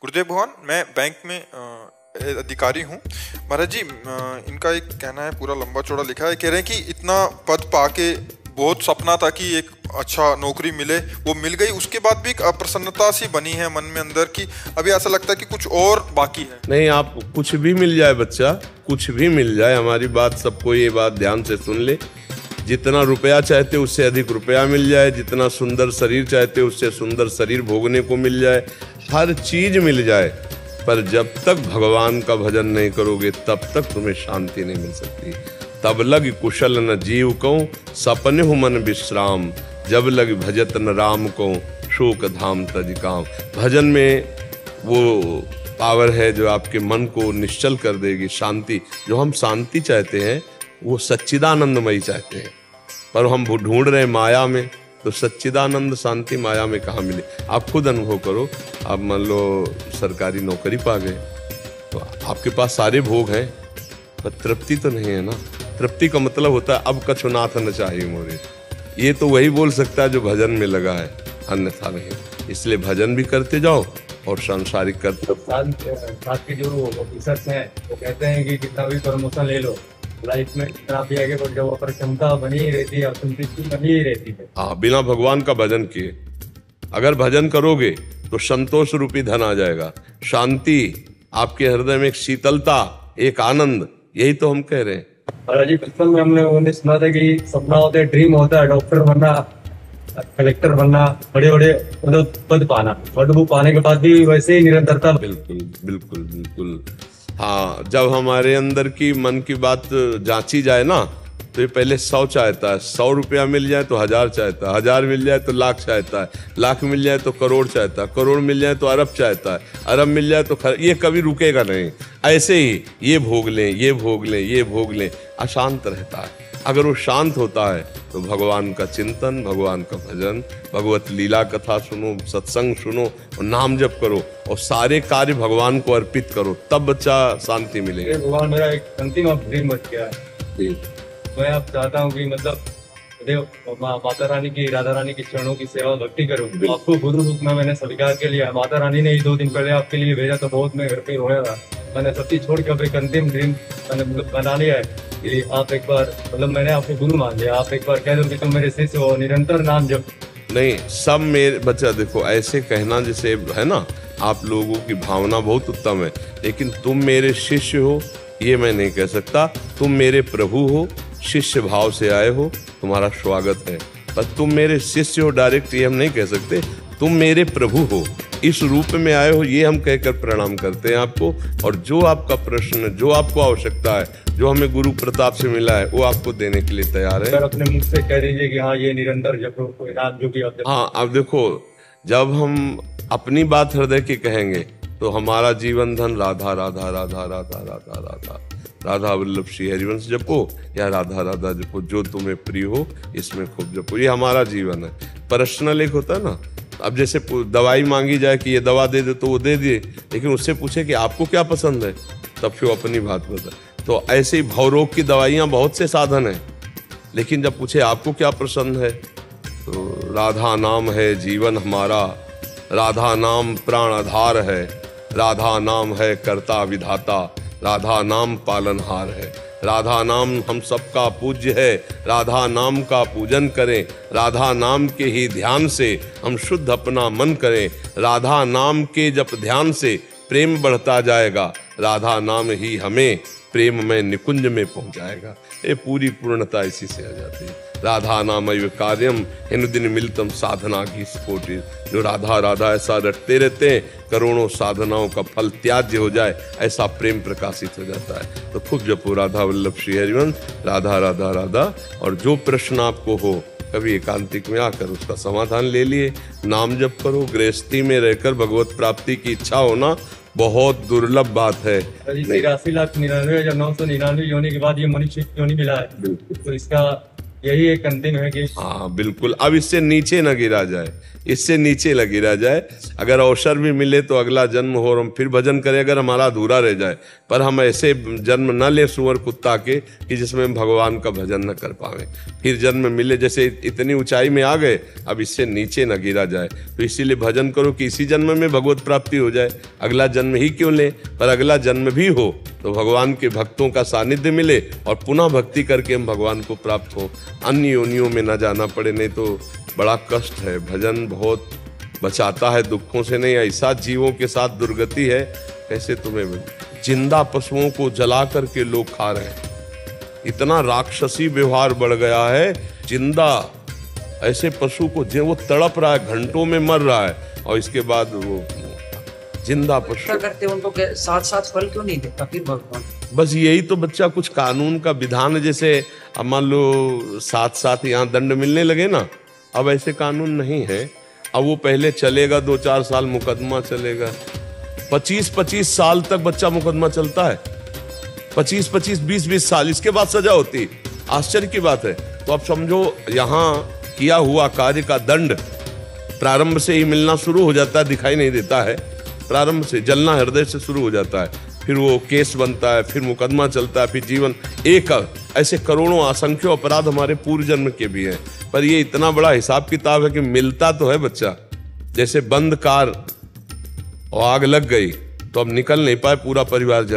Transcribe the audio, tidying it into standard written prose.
गुरुदेव भगवान, मैं बैंक में अधिकारी हूँ। महाराज जी, इनका एक कहना है, पूरा लंबा चौड़ा लिखा है। कह रहे हैं कि इतना पद पाके बहुत सपना था कि एक अच्छा नौकरी मिले, वो मिल गई, उसके बाद भी एक अप्रसन्नता सी बनी है मन में अंदर की। अभी ऐसा लगता है कि कुछ और बाकी है। नहीं, आप कुछ भी मिल जाए बच्चा, कुछ भी मिल जाए, हमारी बात सबको ये बात ध्यान से सुन ले। जितना रुपया चाहते उससे अधिक रुपया मिल जाए, जितना सुंदर शरीर चाहते उससे सुंदर शरीर भोगने को मिल जाए, हर चीज मिल जाए, पर जब तक भगवान का भजन नहीं करोगे तब तक तुम्हें शांति नहीं मिल सकती। तब लग कुशल न जीव को सपने हो मन विश्राम, जब लग भजत न राम को शोक धाम तज काम। भजन में वो पावर है जो आपके मन को निश्चल कर देगी। शांति, जो हम शांति चाहते हैं वो सच्चिदानंदमयी चाहते हैं, पर हम ढूंढ रहे हैं माया में। तो सच्चिदानंद शांति माया में कहाँ मिले? आप खुद अनुभव करो। आप मान लो सरकारी नौकरी पा गए तो आपके पास सारे भोग हैं, पर तृप्ति तो नहीं है ना। तृप्ति का मतलब होता है अब कछु नाथ न चाहिए मोरे। ये तो वही बोल सकता है जो भजन में लगा है, अन्यथा नहीं। इसलिए भजन भी करते जाओ और सांसारिक करते। साथ के जो ऑफिसर्स हैं वो कहते हैं कि कितना भी प्रमोशन ले लो, लाइफ में कितना भी आगे बढ़ जाओ, पर क्षमता बनी ही रहती है, असंतुष्टि बनी ही रहती है। हाँ, बिना भगवान का भजन किए अगर भजन करोगे तो संतोष रूपी धन आ जाएगा, शांति, आपके हृदय में एक शीतलता, एक आनंद। यही तो हम कह रहे हैं। महाराज जी, बचपन में हमने सुना था कि सपना होता है, ड्रीम होता है डॉक्टर बनना, कलेक्टर बनना, बड़े बड़े पद पाना, और वो पाने के बाद भी वैसे ही निरंतरता। बिल्कुल बिल्कुल बिल्कुल। हाँ, जब हमारे अंदर की मन की बात जांची जाए ना, तो ये पहले 100 चाहता है, 100 रुपया मिल जाए तो 1000 चाहता है, 1000 मिल जाए तो लाख चाहता है, लाख मिल जाए तो करोड़ चाहता है, करोड़ मिल जाए तो अरब चाहता है, अरब मिल जाए तो ये कभी रुकेगा नहीं। ऐसे ही ये भोग लें, ये भोग लें, ये भोग लें, अशांत रहता है। अगर वो शांत होता है तो भगवान का चिंतन, भगवान का भजन, भगवत लीला कथा सुनो, सत्संग सुनो और नाम जप करो और सारे कार्य भगवान को अर्पित करो, तब बच्चा शांति मिलेगी। भगवान, मेरा एक अंतिम ड्रीम बच गया है। मैं अब चाहता हूँ कि मतलब माता रानी की, राधा रानी की चरणों की सेवा भक्ति करूँ। आपको गुरु रूप में मैंने स्वीकार कर लिया। माता रानी ने ही 2 दिन पहले आपके लिए भेजा तो बहुत मैं घर पे रोया था। मैंने सब चीज छोड़ के अब एक अंतिम ड्रीम मैंने बना लिया है कि आप एक बार, मतलब मैंने आपको गुरु मान लिया, आप एक बार कह दो कि तुम मेरे शिष्य हो, निरंतर नाम जप। नहीं, सब मेरे बच्चा, देखो ऐसे कहना जैसे है ना, आप लोगों की भावना बहुत उत्तम है, लेकिन तुम मेरे शिष्य हो ये मैं नहीं कह सकता। तुम मेरे प्रभु हो, शिष्य भाव से आए हो, तुम्हारा स्वागत है। पर तुम मेरे शिष्य हो डायरेक्ट ये हम नहीं कह सकते। तुम मेरे प्रभु हो, इस रूप में आए हो, ये हम कहकर प्रणाम करते हैं आपको। और जो आपका प्रश्न, जो आपको आवश्यकता है, जो हमें गुरु प्रताप से मिला है, वो आपको देने के लिए तैयार है। अपने मुख से कह दीजिए कि हाँ ये निरंतर जपो, कोई रात जो भी। हाँ, अब देखो, जब हम अपनी बात हृदय की कहेंगे तो हमारा जीवन धन राधा राधा राधा राधा राधा राधा राधा वल्लभ श्री हरिवंश जपो या राधा राधा जपो, जो तुम्हें प्रिय हो इसमें खूब जपो, ये हमारा जीवन है। पर्सनल एक होता है ना, अब जैसे दवाई मांगी जाए कि ये दवा दे दे तो वो दे दिए, लेकिन उससे पूछे कि आपको क्या पसंद है, तब फिर अपनी बात बताए। तो ऐसे ही भवरोग की दवाइयाँ बहुत से साधन हैं, लेकिन जब पूछे आपको क्या पसंद है, तो राधा नाम है जीवन हमारा, राधा नाम प्राण आधार है, राधा नाम है कर्ता विधाता, राधा नाम पालनहार है, राधा नाम हम सबका पूज्य है, राधा नाम का पूजन करें, राधा नाम के ही ध्यान से हम शुद्ध अपना मन करें, राधा नाम के जप ध्यान से प्रेम बढ़ता जाएगा, राधा नाम ही हमें प्रेम में निकुंज में पहुंचाएगा। ये पूरी पूर्णता इसी से आ जाती है। राधा नामैव कार्यम हिनुदिन मिलतम साधना की स्फोटी। जो राधा राधा ऐसा रटते रहते हैं, करोड़ों साधनाओं का फल त्याज्य हो जाए, ऐसा प्रेम प्रकाशित हो जाता है। तो खूब जपो राधा वल्लभ श्री हरिवंश, राधा राधा राधा। और जो प्रश्न आपको हो, कभी एकांतिक में आकर उसका समाधान ले लिए, नाम जप करो। गृहस्थी में रहकर भगवत प्राप्ति की इच्छा होना बहुत दुर्लभ बात है। 83,99,999 योनि के बाद ये मनुष्य योनि मिला है, तो इसका यही एक अंतिम है कि हाँ बिल्कुल, अब इससे नीचे न गिरा जाए, इससे नीचे न गिरा जाए। अगर अवसर भी मिले तो अगला जन्म हो और हम फिर भजन करें, अगर हमारा अधूरा रह जाए, पर हम ऐसे जन्म न ले सुअर कुत्ता के कि जिसमें हम भगवान का भजन न कर पावे। फिर जन्म मिले, जैसे इतनी ऊंचाई में आ गए, अब इससे नीचे न गिरा जाए। तो इसीलिए भजन करो कि इसी जन्म में भगवत प्राप्ति हो जाए, अगला जन्म ही क्यों ले, पर अगला जन्म भी हो तो भगवान के भक्तों का सानिध्य मिले और पुनः भक्ति करके हम भगवान को प्राप्त हो, अन्य योनियों में न जाना पड़े। नहीं तो बड़ा कष्ट है। भजन बहुत बचाता है दुखों से। नहीं, ऐसा जीवों के साथ दुर्गति है, कैसे तुम्हें जिंदा पशुओं को जला करके लोग खा रहे हैं। इतना राक्षसी व्यवहार बढ़ गया है। जिंदा ऐसे पशु को जो वो तड़प रहा है, घंटों में मर रहा है, और इसके बाद वो जिंदा पशु क्या करते हैं, उनको साथ साथ फल क्यों नहीं देता फिर भगवान? बस यही तो बच्चा, कुछ कानून का विधान है। जैसे अब मान लो साथ साथ यहाँ दंड मिलने लगे ना, अब ऐसे कानून नहीं है। अब वो पहले चलेगा 2-4 साल मुकदमा चलेगा, 25-25 साल तक बच्चा मुकदमा चलता है, 25-25, 20-20 साल, इसके बाद सजा होती। आश्चर्य की बात है। तो अब समझो यहाँ किया हुआ कार्य का दंड प्रारंभ से ही मिलना शुरू हो जाता है, दिखाई नहीं देता है। प्रारंभ से जलना हृदय से शुरू हो जाता है, फिर वो केस बनता है, फिर मुकदमा चलता है, फिर जीवन। एक ऐसे करोड़ों असंख्यों अपराध हमारे पूर्व जन्म के भी हैं, पर ये इतना बड़ा हिसाब किताब है कि मिलता तो है बच्चा। जैसे बंद कार और आग लग गई तो अब निकल नहीं पाए, पूरा परिवार जल